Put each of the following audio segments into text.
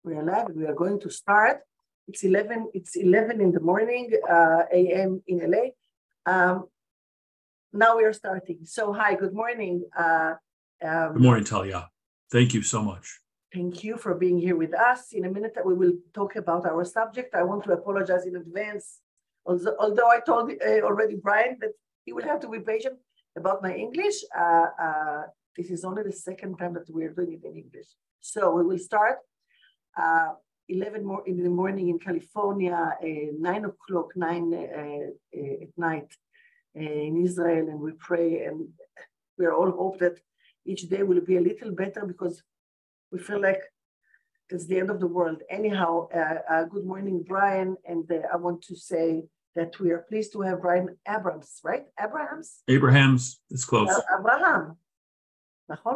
We are live. We are going to start. It's 11 in the morning, a.m. in LA. Now we are starting. So hi, good morning. Good morning, Talia. Thank you so much. Thank you for being here with us. In a minute, we will talk about our subject. I want to apologize in advance, although I told already Brian that he will have to be patient about my English. This is only the second time that we are doing it in English. So we will start 11 more in the morning in California, 9 o'clock, 9 at night in Israel, and we pray, and we are all hope that each day will be a little better because we feel like it's the end of the world. Anyhow, good morning, Brian, and I want to say that we are pleased to have Brian Abrams, right? Abrahams, it's close. Abraham.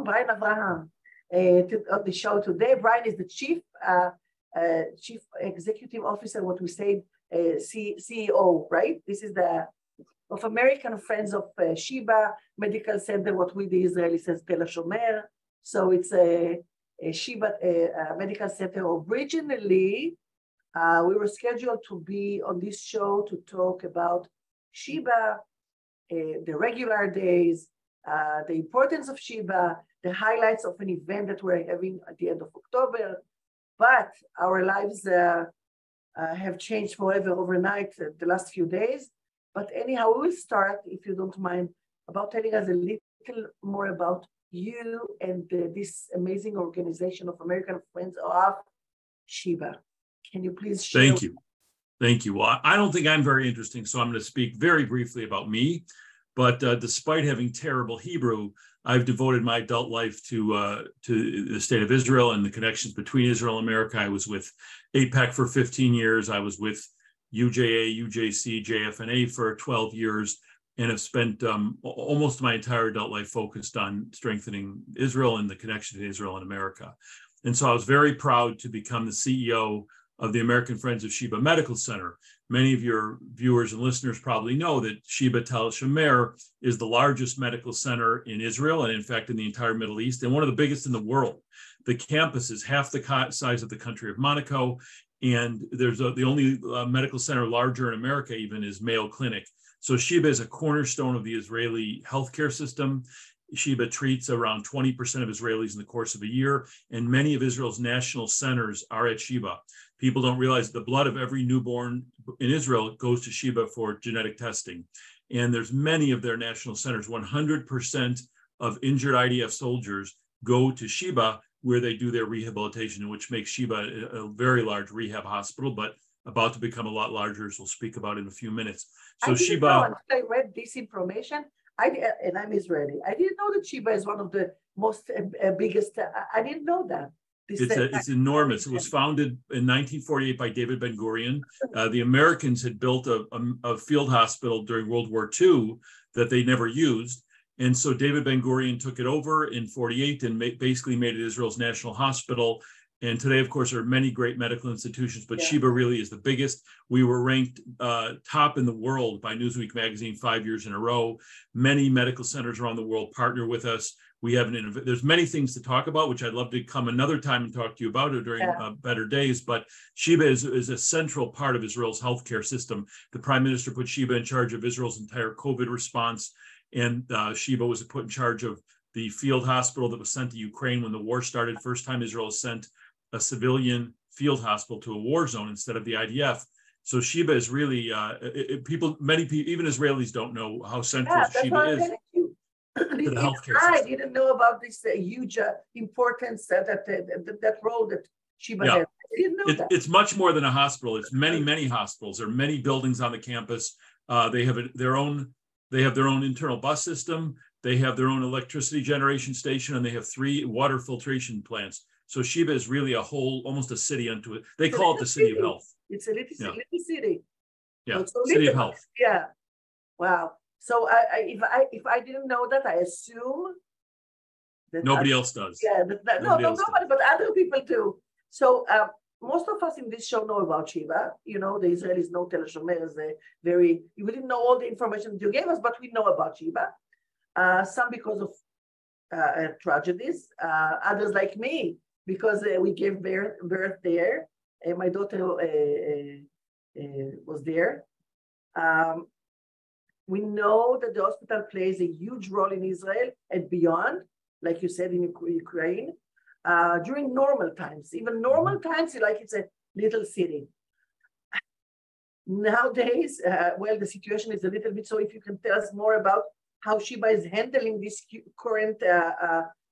Brian Abraham. On the show today. Brian is the chief executive officer, what we say, CEO, right? This is of American Friends of Sheba Medical Center, what we the Israeli says Tel HaShomer. So it's a Sheba Medical Center. Originally, we were scheduled to be on this show to talk about Sheba, the regular days, the importance of Sheba, the highlights of an event that we're having at the end of October. But our lives have changed forever overnight the last few days. But anyhow, we will start, if you don't mind, about telling us a little more about you and this amazing organization of American Friends of Sheba. Can you please share? Thank you. Thank you. Well, I don't think I'm very interesting, so I'm going to speak very briefly about me. But despite having terrible Hebrew, I've devoted my adult life to the state of Israel and the connections between Israel and America. I was with AIPAC for 15 years. I was with UJA, UJC, JFNA for 12 years, and have spent almost my entire adult life focused on strengthening Israel and the connection to Israel and America. And so I was very proud to become the CEO of the American Friends of Sheba Medical Center. Many of your viewers and listeners probably know that Sheba Tel HaShomer is the largest medical center in Israel, and in fact in the entire Middle East, and one of the biggest in the world. The campus is half the size of the country of Monaco, and there's the only medical center larger in America even is Mayo Clinic. So Sheba is a cornerstone of the Israeli healthcare system. Sheba treats around 20% of Israelis in the course of a year, and many of Israel's national centers are at Sheba. People don't realize the blood of every newborn in Israel goes to Sheba for genetic testing. And there's many of their national centers. 100% of injured IDF soldiers go to Sheba where they do their rehabilitation, which makes Sheba a very large rehab hospital, but about to become a lot larger, as we'll speak about in a few minutes. So Sheba... I read this information, and I'm Israeli. I didn't know that Sheba is one of the most biggest. I didn't know that. It's enormous. It was founded in 1948 by David Ben-Gurion. The Americans had built a field hospital during World War II that they never used. And so David Ben-Gurion took it over in 48 and basically made it Israel's national hospital. And today, of course, there are many great medical institutions, but Sheba really is the biggest. We were ranked top in the world by Newsweek magazine 5 years in a row. Many medical centers around the world partner with us. We have there's many things to talk about, which I'd love to come another time and talk to you about it during better days. But Sheba is a central part of Israel's healthcare system. The Prime Minister put Sheba in charge of Israel's entire COVID response, and Sheba was put in charge of the field hospital that was sent to Ukraine when the war started. First time Israel sent a civilian field hospital to a war zone instead of the IDF. So Sheba is really many people, even Israelis, don't know how central Sheba is. To the healthcare system. I didn't know about this huge importance that role that Sheba has. I didn't know that. It's much more than a hospital. It's many hospitals. There are many buildings on the campus. They have their own internal bus system. They have their own electricity generation station, and they have 3 water filtration plants. So Sheba is really almost a city unto it. They call it the city of health. It's a little city. Yeah, city of health. Yeah. Wow. So if I didn't know that, I assume that nobody else does. Yeah, nobody, but other people do. So most of us in this show know about Sheba. You know, the Israelis know Tel HaShomer is we didn't know all the information that you gave us, but we know about Sheba. Some because of tragedies, others like me because we gave birth there. And my daughter was there. We know that the hospital plays a huge role in Israel and beyond, like you said, in Ukraine, during normal times. Even normal times, like it's a little city. Nowadays, well, the situation is a little bit, so if you can tell us more about how Sheba is handling this current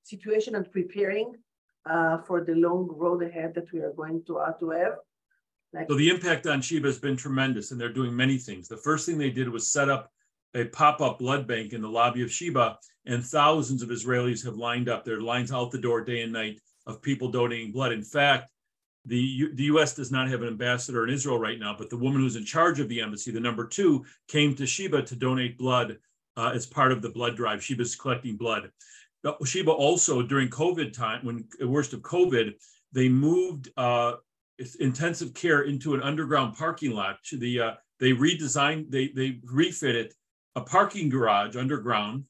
situation and preparing for the long road ahead that we are going to have. So the impact on Sheba has been tremendous, and they're doing many things. The first thing they did was set up a pop-up blood bank in the lobby of Sheba, and thousands of Israelis have lined up. There are lines out the door day and night of people donating blood. In fact, the U.S. does not have an ambassador in Israel right now, but the woman who's in charge of the embassy, the number 2, came to Sheba to donate blood as part of the blood drive. Sheba's collecting blood. Sheba also, during COVID time, when the worst of COVID, they moved intensive care into an underground parking lot. They redesigned, they refitted a parking garage underground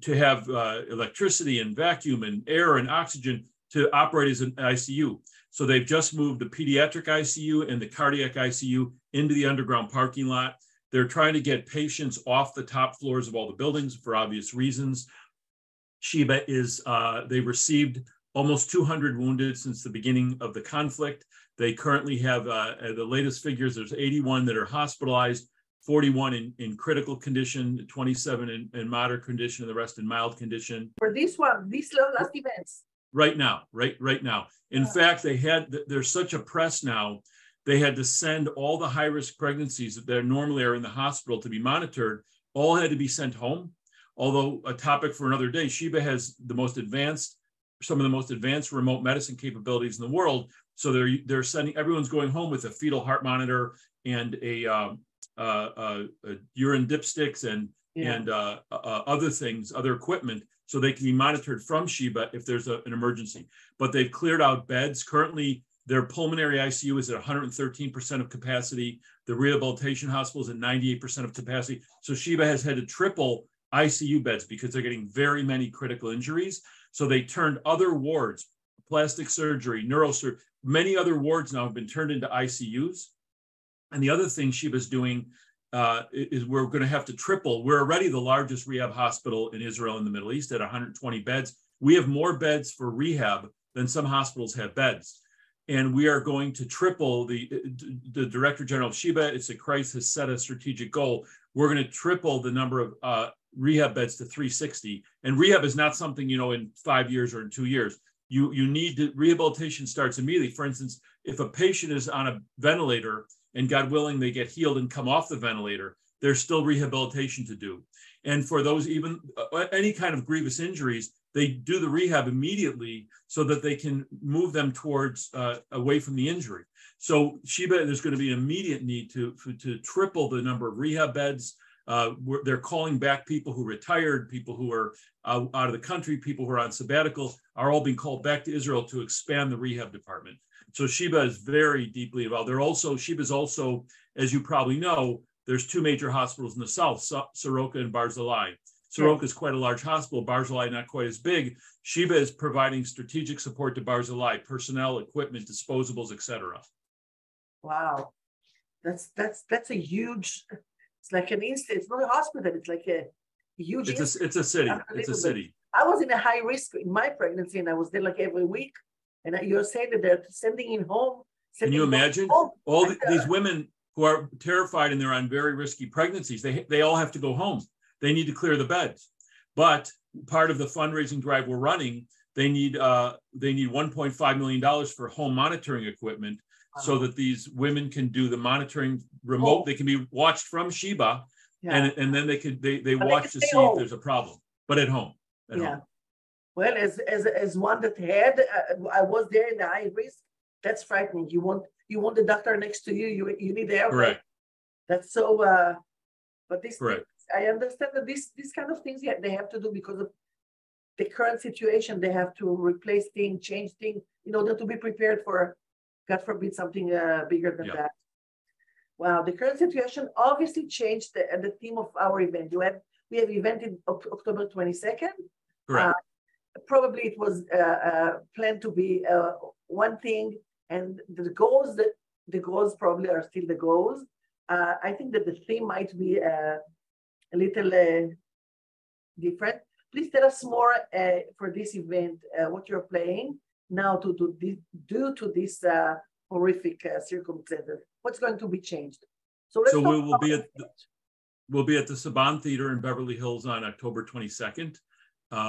to have electricity and vacuum and air and oxygen to operate as an ICU. So they've just moved the pediatric ICU and the cardiac ICU into the underground parking lot. They're trying to get patients off the top floors of all the buildings for obvious reasons. Sheba they received almost 200 wounded since the beginning of the conflict. They currently have, the latest figures, there's 81 that are hospitalized, 41 in critical condition, 27 in moderate condition, and the rest in mild condition. For these last events. Right now. In fact, there's such a press now, they had to send all the high-risk pregnancies that normally are in the hospital to be monitored, all had to be sent home. Although a topic for another day, Sheba has some of the most advanced remote medicine capabilities in the world. So they're sending, everyone's going home with a fetal heart monitor and a urine dipsticks and other things, other equipment, so they can be monitored from Sheba if there's an emergency. But they've cleared out beds. Currently, their pulmonary ICU is at 113% of capacity. The rehabilitation hospital is at 98% of capacity. So Sheba has had to triple ICU beds because they're getting very many critical injuries. So they turned other wards, plastic surgery, neurosurgery, many other wards now have been turned into ICUs. And the other thing Sheba's doing is we're going to have to triple. We're already the largest rehab hospital in Israel and the Middle East at 120 beds. We have more beds for rehab than some hospitals have beds. And we are going to triple the Director General of Sheba, it's a Christ, has set a strategic goal. We're going to triple the number of rehab beds to 360. And rehab is not something, in 5 years or in 2 years. You need to, rehabilitation starts immediately. For instance, if a patient is on a ventilator and God willing, they get healed and come off the ventilator, there's still rehabilitation to do. And for those, even any kind of grievous injuries, they do the rehab immediately so that they can move them towards away from the injury. So Sheba, there's going to be an immediate need to triple the number of rehab beds. They're calling back people who retired, people who are out of the country, people who are on sabbatical, are all being called back to Israel to expand the rehab department. So Sheba is very deeply involved. Sheba's also, as you probably know, there's 2 major hospitals in the south, Soroka and Barzilai. Soroka is quite a large hospital, Barzilai not quite as big. Sheba is providing strategic support to Barzilai, personnel, equipment, disposables, etc. Wow, that's a huge. It's like it's not a hospital. It's like a huge. It's a city. It's a city. I was in a high risk in my pregnancy, and I was there like every week. And you're saying that they're sending in home. Can you imagine these women who are terrified and they're on very risky pregnancies? They all have to go home. They need to clear the beds. But part of the fundraising drive we're running, they need $1.5 million for home monitoring equipment, so that these women can do the monitoring remote. They can be watched from Sheba, and then they watch to see if there's a problem, but at home. At home. Well, as one that had, I was there in the high risk. That's frightening. You want the doctor next to you. You need the help. Correct. That's so. But this. Correct. I understand that these kind of things they have to do because of the current situation. They have to replace things, change things in order to be prepared for, God forbid, something bigger than that. Wow, the current situation obviously changed the theme of our event. We have event in October 22nd. Correct. probably it was planned to be one thing, and the goals probably are still the goals. I think that the theme might be a little different. Please tell us more for this event, what you're playing now due to this horrific circumstances. What's going to be changed? So let's talk we'll be at the Saban Theater in Beverly Hills on October 22nd.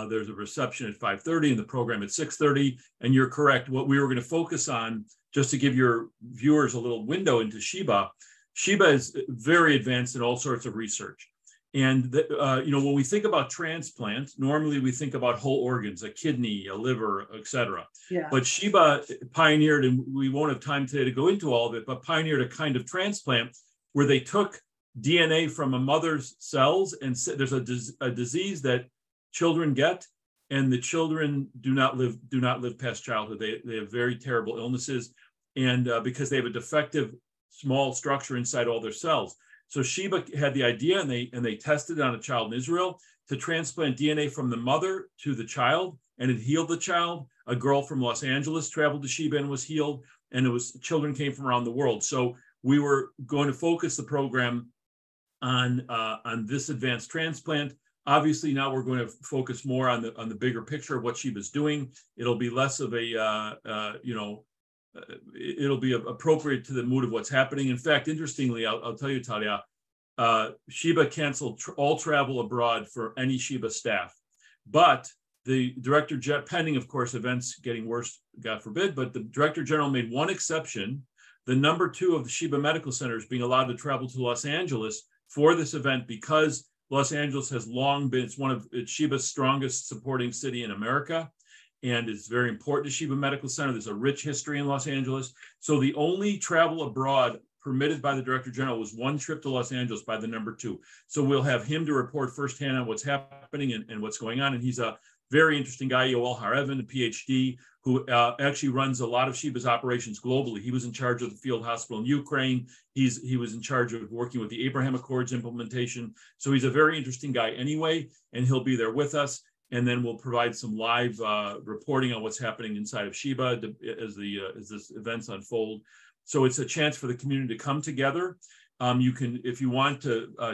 There's a reception at 5:30 and the program at 6:30. And you're correct. What we were going to focus on, just to give your viewers a little window into Sheba, Sheba is very advanced in all sorts of research. And when we think about transplant, normally we think about whole organs, a kidney, a liver, etc. Yeah. But Sheba pioneered, and we won't have time today to go into all of it, but pioneered a kind of transplant where they took DNA from a mother's cells, and there's a disease that children get, and the children do not live past childhood. They have very terrible illnesses, and because they have a defective small structure inside all their cells. So Sheba had the idea, and they tested it on a child in Israel to transplant DNA from the mother to the child, and it healed the child. A girl from Los Angeles traveled to Sheba and was healed, and children came from around the world. So we were going to focus the program on this advanced transplant. Obviously, now we're going to focus more on the bigger picture of what Sheba's doing. It'll be less of it'll be appropriate to the mood of what's happening. In fact, interestingly, I'll tell you, Talia, Sheba canceled all travel abroad for any Sheba staff. But the director, pending, of course, events getting worse, God forbid, but the director general made one exception. The number 2 of the Sheba Medical Center is being allowed to travel to Los Angeles for this event because Los Angeles has long been, it's Sheba's strongest supporting city in America. And it's very important to Sheba Medical Center. There's a rich history in Los Angeles. So the only travel abroad permitted by the Director General was one trip to Los Angeles by the number 2. So we'll have him to report firsthand on what's happening and what's going on. And he's a very interesting guy, Yoel Harevan, a PhD, who actually runs a lot of Sheba's operations globally. He was in charge of the field hospital in Ukraine. He was in charge of working with the Abraham Accords implementation. So he's a very interesting guy anyway, and he'll be there with us. And then we'll provide some live reporting on what's happening inside of Sheba as this events unfold. So it's a chance for the community to come together. You can, if you want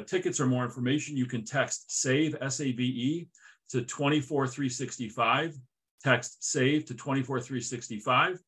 tickets or more information, you can text SAVE, S-A-V-E, to 24365. Text SAVE to 24365,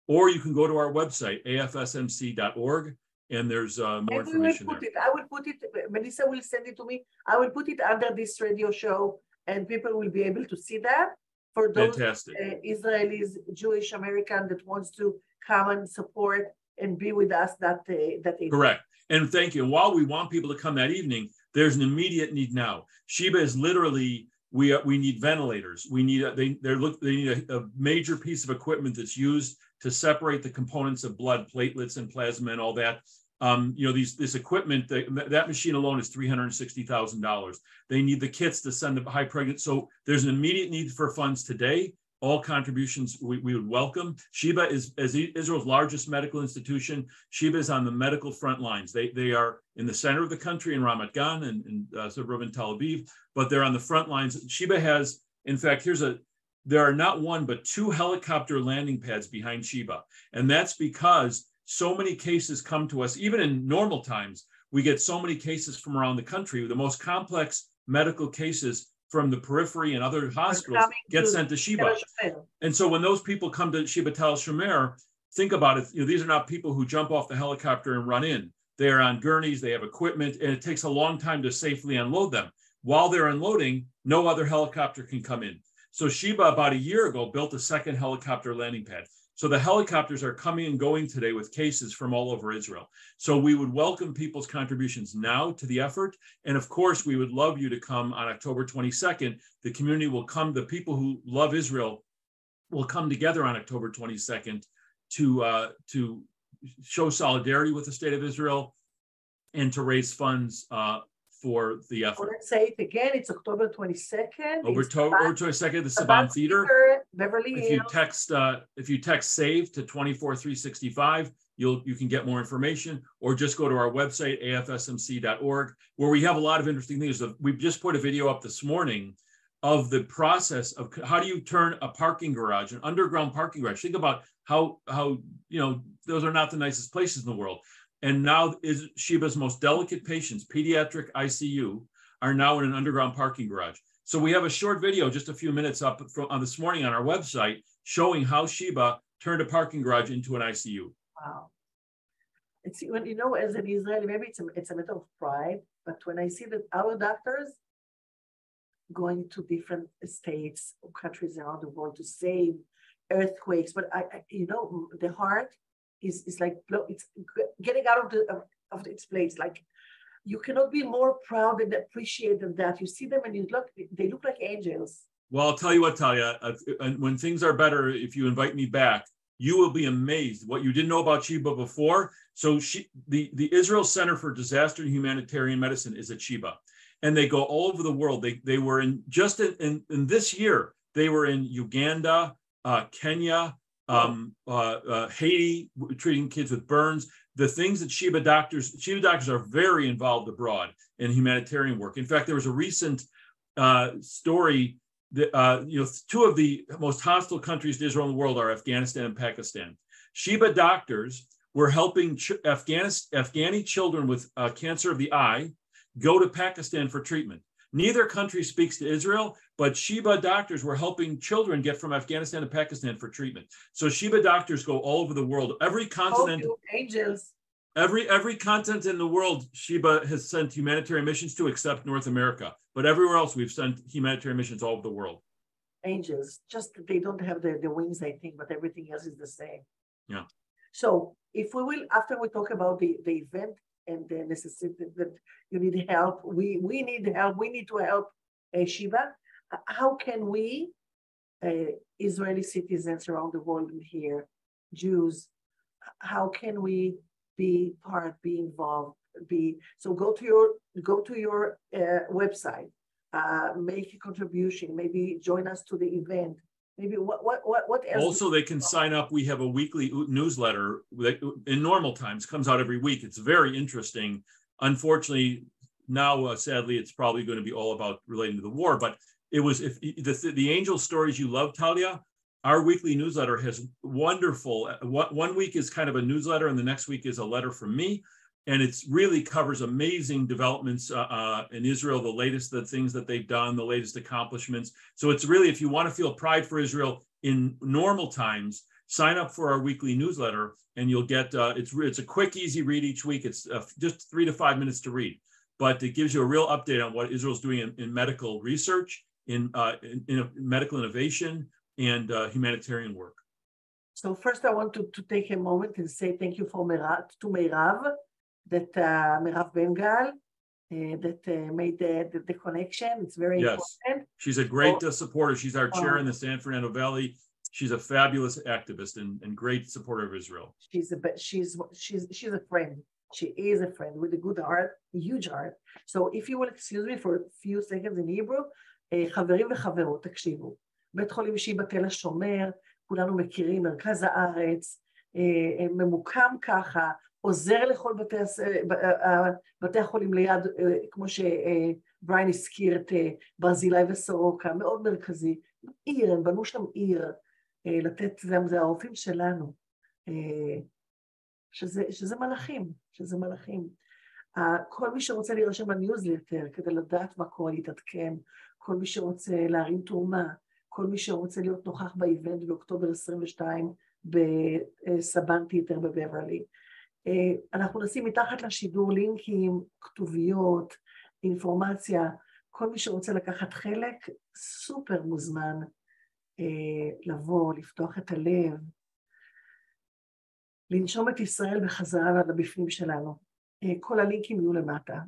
or you can go to our website, afsmc.org, and there's more information there. I will put it, Melissa will send it to me. I will put it under this radio show, and people will be able to see that for those Israelis, Jewish American that wants to come and support and be with us that evening. Correct. And thank you. And while we want people to come that evening, there's an immediate need now. Sheba is literally, we need ventilators. We need they need a major piece of equipment that's used to separate the components of blood, platelets and plasma and all that. This equipment, that machine alone is $360,000. They need the kits to send the high pregnant. So there's an immediate need for funds today. All contributions we would welcome. Sheba is Israel's largest medical institution. Sheba is on the medical front lines. They are in the center of the country in Ramat Gan and suburban Tel Aviv, but they're on the front lines. Sheba has, in fact, there are not one, but 2 helicopter landing pads behind Sheba. And that's because so many cases come to us, even in normal times, we get so many cases from around the country. The most complex medical cases from the periphery and other hospitals get sent to Sheba. And so when those people come to Sheba Tel Shomer, think about it, these are not people who jump off the helicopter and run in. They are on gurneys, they have equipment, and it takes a long time to safely unload them. While they're unloading, no other helicopter can come in. So Sheba, about a year ago, built a second helicopter landing pad. So the helicopters are coming and going today with cases from all over Israel. So we would welcome people's contributions now to the effort. And of course, we would love you to come on October 22nd. The community will come, the people who love Israel will come together on October 22nd to show solidarity with the state of Israel and to raise funds for the effort. Let's say it again, it's October 22nd. October 22nd, the Saban Theater. Beverly Hills. If you text SAVE to 24365, you can get more information, or just go to our website, afsmc.org, where we have a lot of interesting things. We've just put a video up this morning of the process of how do you turn a parking garage, an underground parking garage. Think about how those are not the nicest places in the world. And now is Sheba's most delicate patients, pediatric ICU, are now in an underground parking garage. So we have a short video, just a few minutes up on this morning on our website, showing how Sheba turned a parking garage into an ICU. Wow. It's when as an Israeli, maybe it's a matter of pride, but when I see that our doctors going to different states or countries around the world to save earthquakes, but the heart is like it's getting out of its place. Like you cannot be more proud and appreciate than that. You see them and they look like angels. Well, I'll tell you what, Talia, when things are better, if you invite me back, you will be amazed what you didn't know about Sheba before. So the Israel Center for Disaster and Humanitarian Medicine is at Sheba, and they go all over the world. They were in this year, they were in Uganda, Kenya, Haiti, treating kids with burns. The things that Sheba doctors are very involved abroad in humanitarian work. In fact, there was a recent story that, two of the most hostile countries to Israel in the world are Afghanistan and Pakistan. Sheba doctors were helping Afghani children with cancer of the eye go to Pakistan for treatment. Neither country speaks to Israel, but Sheba doctors were helping children get from Afghanistan to Pakistan for treatment. So Sheba doctors go all over the world. Every continent, angels. Every continent in the world, Sheba has sent humanitarian missions to, except North America. But everywhere else, we've sent humanitarian missions all over the world. Angels, just they don't have the wings, I think, but everything else is the same. Yeah. So if we will, after we talk about the event and the necessity that you need help, we need help. We need to help Sheba. How can we, Israeli citizens around the world here, Jews, how can we be involved? So go to your website, make a contribution, maybe join us to the event. Maybe what else? Also, they can sign up. We have a weekly newsletter that in normal times comes out every week. It's very interesting. Unfortunately, now, sadly, it's probably going to be all about relating to the war. But it was the angel stories you love, Talia. Our weekly newsletter has wonderful. One week is kind of a newsletter, and the next week is a letter from me. And it really covers amazing developments in Israel, the things that they've done, the latest accomplishments. So it's really, if you want to feel pride for Israel in normal times, sign up for our weekly newsletter, and you'll get, it's a quick, easy read each week. It's just 3 to 5 minutes to read, but it gives you a real update on what Israel's doing in medical research, in medical innovation, and humanitarian work. So first, I want to take a moment and say thank you to Meirav, that Meirav Bengal, that made the connection. It's very important. She's a great supporter. She's our chair in the San Fernando Valley. She's a fabulous activist and great supporter of Israel. She's a friend. She is a friend with a good heart, a huge heart. So if you will excuse me for a few seconds in Hebrew, חברים וחברות, תקשיבו. בית חולים שיבא תל השומר, כולנו מכירים, מרכז הארץ, ממוקם ככה, עוזר לכל בתי החולים ליד, כמו שבריין הזכיר את ברזילי וסורוקה, מאוד מרכזי, עיר, הם בנו שם עיר, לתת, זה הרופאים שלנו, שזה מלאכים. כל מי שרוצה להירשם בניוזלטר כדי לדעת מה קורה, להתעדכן, כל מי שרוצה להרים תרומה, כל מי שרוצה להיות נוכח באיבנט באוקטובר 22 בסבן תיאטר בבברלי. אנחנו נשים מתחת לשידור לינקים, כתוביות, אינפורמציה. כל מי שרוצה לקחת חלק, סופר מוזמן לבוא, לפתוח את הלב, לנשום את ישראל בחזרה לבפנים שלנו. כל הלינקים יהיו למטה.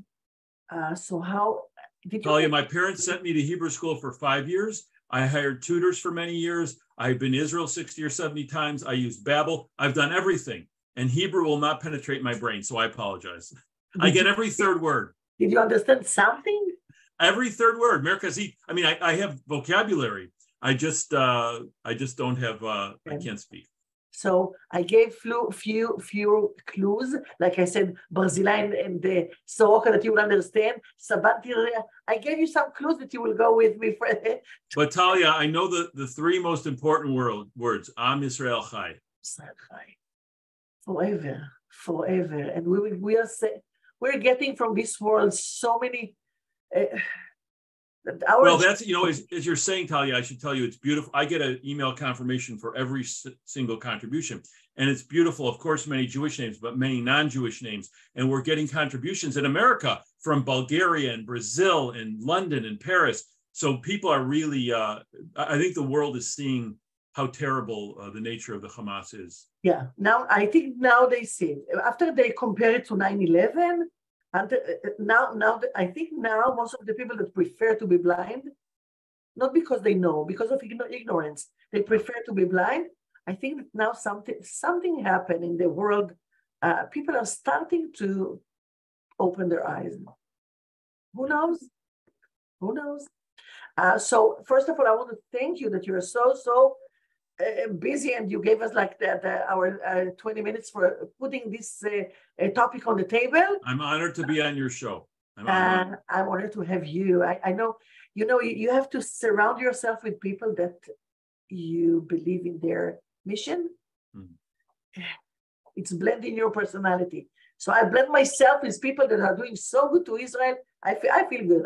So how... Talia, my parents sent me to Hebrew school for 5 years. I hired tutors for many years. I've been to Israel 60 or 70 times. I used Babel. I've done everything. And Hebrew will not penetrate my brain, so I apologize. I get every third word. Did you understand something? Every third word. Merkazi. I mean, I have vocabulary. I just don't have, I can't speak. So I gave few clues, like I said, Barzilai and the Soroka that you will understand. Sabat, I gave you some clues that you will go with me for it. But Talia, I know the three most important words: Am Israel Chai. Israel Chai. Forever. And we're getting from this world so many. Well, that's, as you're saying, Talia, I should tell you, it's beautiful. I get an email confirmation for every single contribution, and it's beautiful. Of course, many Jewish names, but many non-Jewish names. And we're getting contributions in America from Bulgaria and Brazil and London and Paris. So people are really, I think the world is seeing how terrible the nature of the Hamas is. Yeah, I think now they see it. After they compare it to 9/11, and I think now most of the people that prefer to be blind, not because they know, because of ignorance, they prefer to be blind. I think that now something happened in the world. People are starting to open their eyes. Who knows? So first of all, I want to thank you that you're so busy, and you gave us like our 20 minutes for putting this topic on the table. I'm honored to be on your show. I'm honored to have you. I know, you have to surround yourself with people that you believe in their mission. Mm-hmm. It's blending your personality. So I blend myself with people that are doing so good to Israel. I feel good.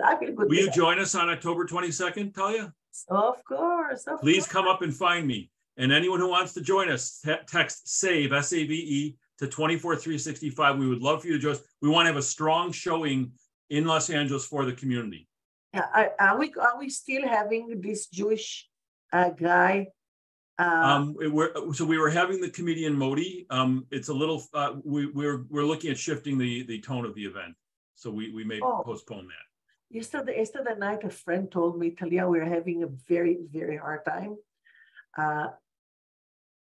Will you join us on October 22nd, Talia? Of course. Please come up and find me. And anyone who wants to join us, text SAVE, S-A-V-E, to 24365. We would love for you to join us. We want to have a strong showing in Los Angeles for the community. Are we still having this Jewish guy? We were having the comedian Modi. It's a little. We're looking at shifting the tone of the event, so we may postpone that. Yesterday night, a friend told me, Talia, we're having a very, very hard time.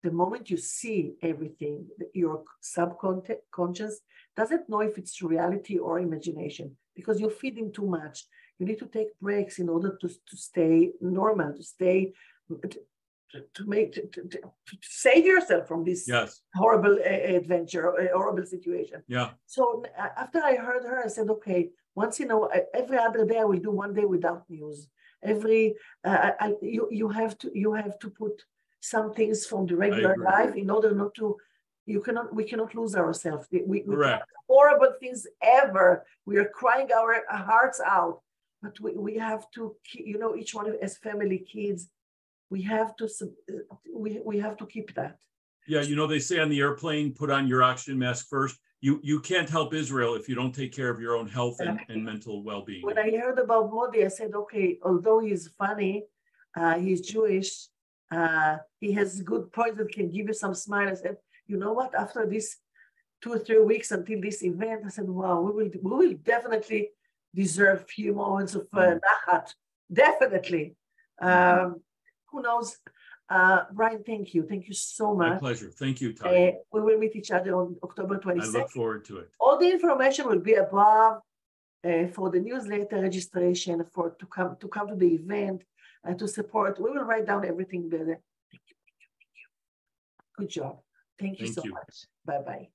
The moment you see everything, your subconscious doesn't know if it's reality or imagination, because you're feeding too much. You need to take breaks in order to stay normal, to stay to save yourself from this horrible adventure, horrible situation. Yeah. So after I heard her, I said, okay, every other day I will do one day without news. You have to put some things from the regular life in order not to. We cannot lose ourselves. We horrible things ever. We are crying our hearts out, but we have to, each one of as family, kids. We have to keep that. Yeah, they say on the airplane, put on your oxygen mask first. You can't help Israel if you don't take care of your own health and mental well-being. When I heard about Modi, I said, okay, although he's funny, he's Jewish, he has good points that can give you some smile. I said, you know what? After this 2 or 3 weeks until this event, I said, wow, we will definitely deserve a few moments of nachat. Definitely. Who knows? Brian, thank you. Thank you so much. My pleasure. Thank you, Talia. We will meet each other on October 22nd. I look forward to it. All the information will be above for the newsletter registration, to come to the event and to support. We will write down everything there. Thank you. Good job. Thank you so much. Bye-bye.